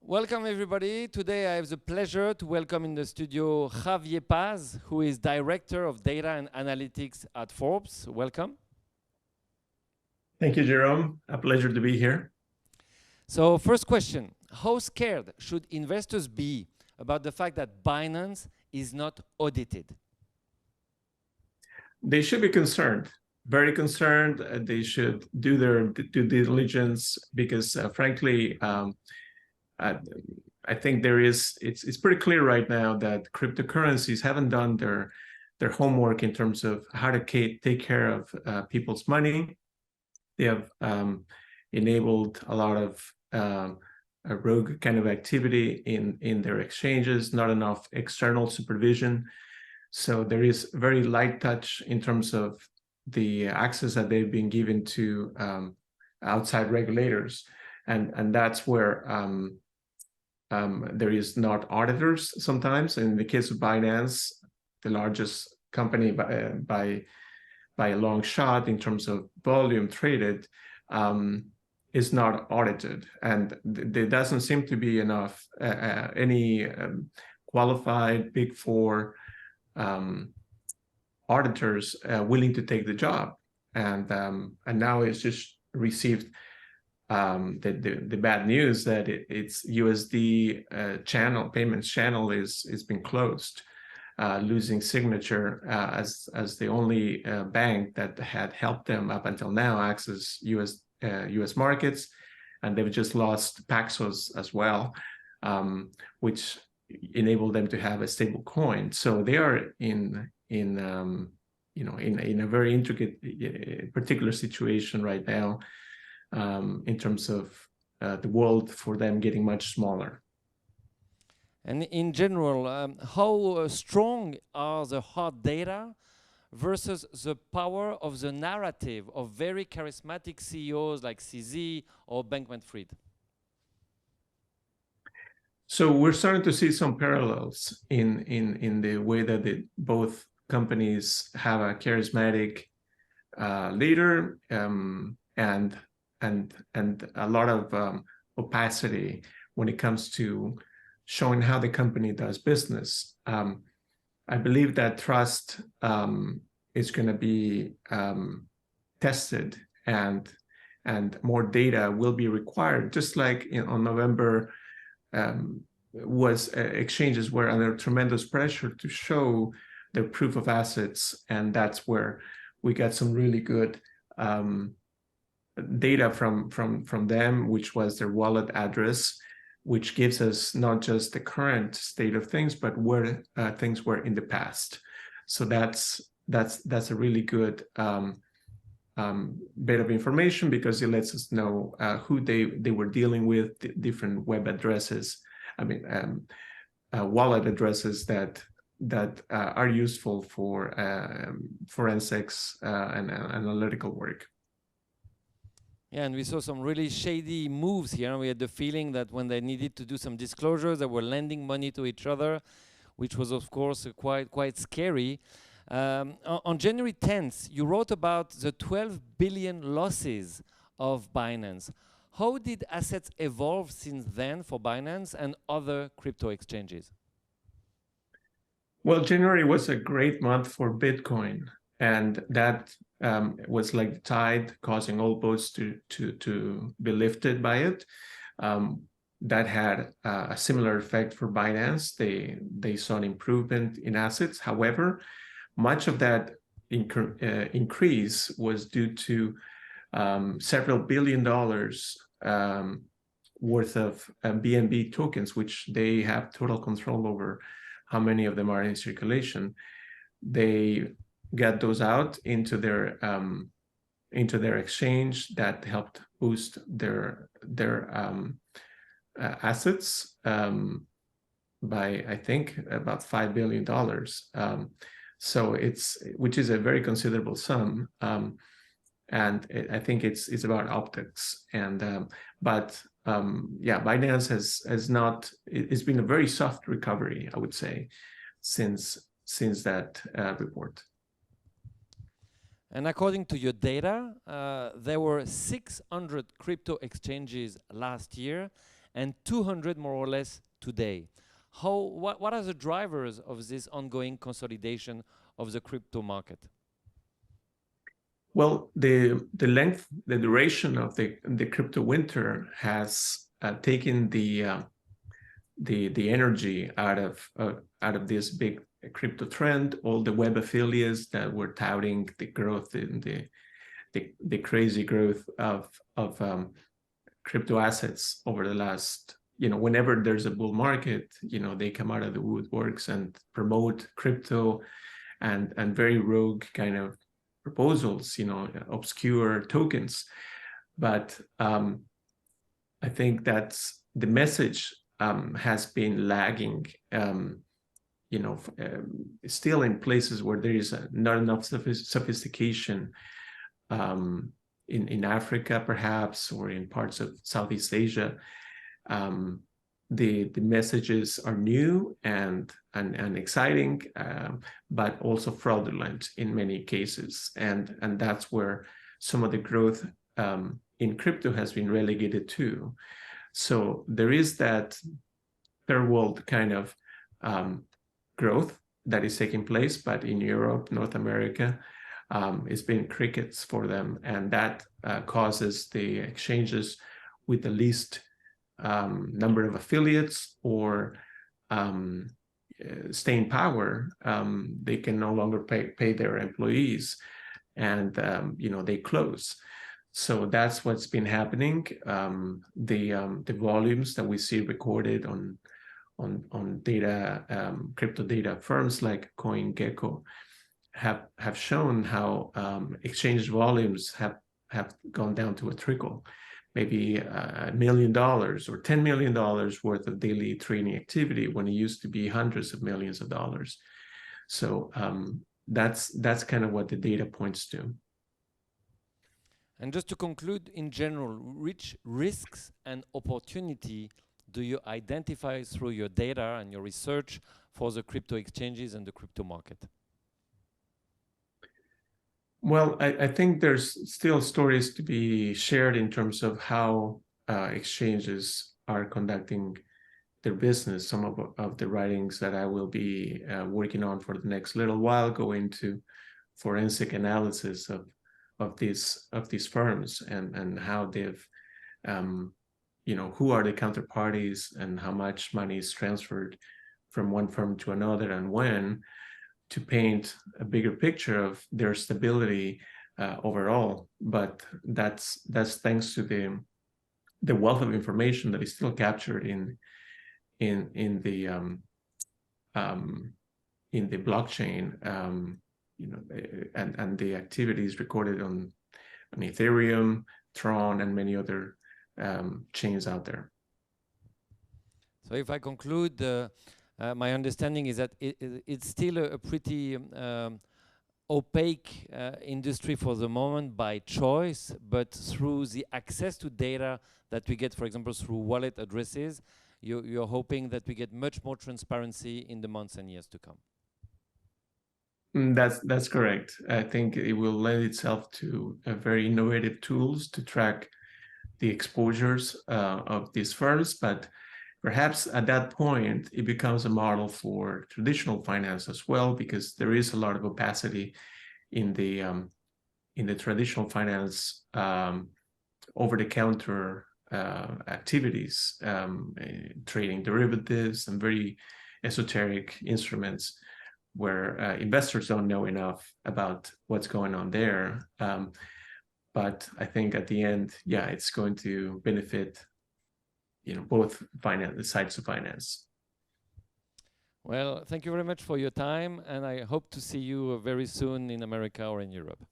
Welcome, everybody. Today I have the pleasure to welcome in the studio Javier Paz, who is Director of Data and Analytics at Forbes. Welcome. Thank you, Jerome. A pleasure to be here. So first question, how scared should investors be about the fact that Binance is not audited? They should be concerned, very concerned. They should do their due diligence because frankly, I think it's pretty clear right now that cryptocurrencies haven't done their homework in terms of how to take care of people's money. They have enabled a lot of a rogue kind of activity in their exchanges, not enough external supervision. So there is very light touch in terms of the access that they've been given to outside regulators. And that's where there is not auditors sometimes. In the case of Binance, the largest company by a long shot in terms of volume traded, is not audited. And there doesn't seem to be enough, any qualified Big Four auditors willing to take the job. And now it's just received the bad news that its USD payments channel is been closed, losing Signature as the only bank that had helped them up until now access US markets, and they've just lost Paxos as well, which enabled them to have a stable coin. So they are in a very intricate, particular situation right now, in terms of the world for them getting much smaller. And in general, how strong are the hard data versus the power of the narrative of very charismatic CEOs like CZ or Bankman-Fried? So we're starting to see some parallels in the way that both companies have a charismatic leader and a lot of opacity when it comes to showing how the company does business. I believe that trust is going to be tested, and more data will be required. Just like on November, exchanges were under tremendous pressure to show their proof of assets, and that's where we got some really good data from them, which was their wallet address, which gives us not just the current state of things, but where things were in the past. So that's a really good bit of information, because it lets us know who they were dealing with, the different web addresses, wallet addresses that are useful for forensics and analytical work. Yeah, and we saw some really shady moves here. We had the feeling that when they needed to do some disclosures, they were lending money to each other, which was, of course, quite scary. On January 10th, you wrote about the 12 billion losses of Binance. How did assets evolve since then for Binance and other crypto exchanges? Well, January was a great month for Bitcoin, and that was like the tide causing all boats to be lifted by it. That had a similar effect for Binance. They saw an improvement in assets. However, much of that increase was due to several $1 billion worth of BNB tokens, which they have total control over how many of them are in circulation. They got those out into their exchange. That helped boost their assets by, I think, about $5 billion. So which is a very considerable sum, and I think it's about optics. And yeah, Binance has not. It's been a very soft recovery, I would say, since that report. And according to your data, there were 600 crypto exchanges last year and 200 more or less today. What are the drivers of this ongoing consolidation of the crypto market? Well, the duration of the crypto winter has taken the energy out of this big crypto trend. All the web affiliates that were touting the growth in the crazy growth of crypto assets over the last, whenever there's a bull market, they come out of the woodworks and promote crypto and very rogue kind of proposals, obscure tokens. But I think that's the message has been lagging, still in places where there is not enough sophistication, in Africa, perhaps, or in parts of Southeast Asia. The messages are new and exciting, but also fraudulent in many cases, and that's where some of the growth in crypto has been relegated to. So there is that third world kind of growth that is taking place, but in Europe, North America, it's been crickets for them, and that causes the exchanges with the least number of affiliates or staying power. They can no longer pay their employees, and they close. So that's what's been happening. The volumes that we see recorded on data, crypto data firms like CoinGecko have shown how exchange volumes have gone down to a trickle, maybe $1 million or $10 million worth of daily trading activity when it used to be hundreds of millions of dollars. So that's kind of what the data points to. And just to conclude, in general, which risks and opportunity do you identify through your data and your research for the crypto exchanges and the crypto market? Well, I think there's still stories to be shared in terms of how exchanges are conducting their business. Some of the writings that I will be working on for the next little while go into forensic analysis of these firms and how they've who are the counterparties and how much money is transferred from one firm to another and when, to paint a bigger picture of their stability overall. But that's thanks to the wealth of information that is still captured in the blockchain, and the activities recorded on Ethereum, Tron, and many other chains out there. So if I conclude, my understanding is that it's still a pretty opaque industry for the moment by choice, but through the access to data that we get, for example, through wallet addresses, you're hoping that we get much more transparency in the months and years to come. That's correct. I think it will lend itself to very innovative tools to track the exposures of these firms, but perhaps at that point it becomes a model for traditional finance as well, because there is a lot of opacity in the traditional finance over-the-counter activities, trading derivatives and very esoteric instruments where investors don't know enough about what's going on there. But I think at the end, yeah, it's going to benefit, both sides of finance. Well, thank you very much for your time, and I hope to see you very soon in America or in Europe.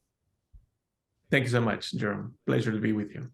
Thank you so much, Jerome. Pleasure to be with you.